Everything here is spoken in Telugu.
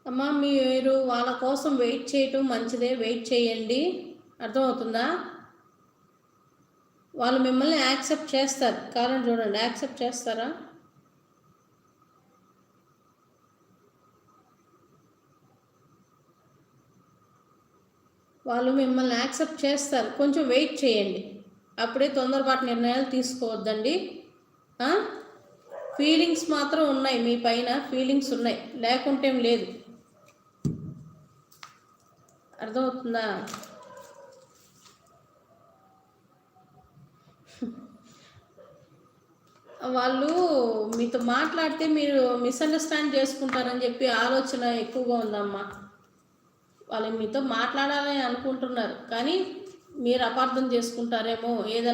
అమ్మ మీరు వాళ్ళ కోసం వెయిట్ చేయటం మంచిదే, వెయిట్ చేయండి. అర్థమవుతుందా? వాళ్ళు మిమ్మల్ని యాక్సెప్ట్ చేస్తారు. కారణం చూడండి, యాక్సెప్ట్ చేస్తారా? వాళ్ళు మిమ్మల్ని యాక్సెప్ట్ చేస్తారు. కొంచెం వెయిట్ చేయండి. అప్పుడే తొందరపాటు నిర్ణయాలు తీసుకోవద్దండి. ఫీలింగ్స్ మాత్రం ఉన్నాయి, మీ పైన ఫీలింగ్స్ ఉన్నాయి, లేకుంటే లేదు. అర్థమవుతుందా? వాళ్ళు మీతో మాట్లాడితే మీరు మిస్అండర్స్టాండ్ చేసుకుంటారని చెప్పి ఆలోచన ఎక్కువగా ఉందమ్మా. వాళ్ళు మీతో మాట్లాడాలని అనుకుంటున్నారు, కానీ మీరు అపార్థం చేసుకుంటారేమో ఏదైనా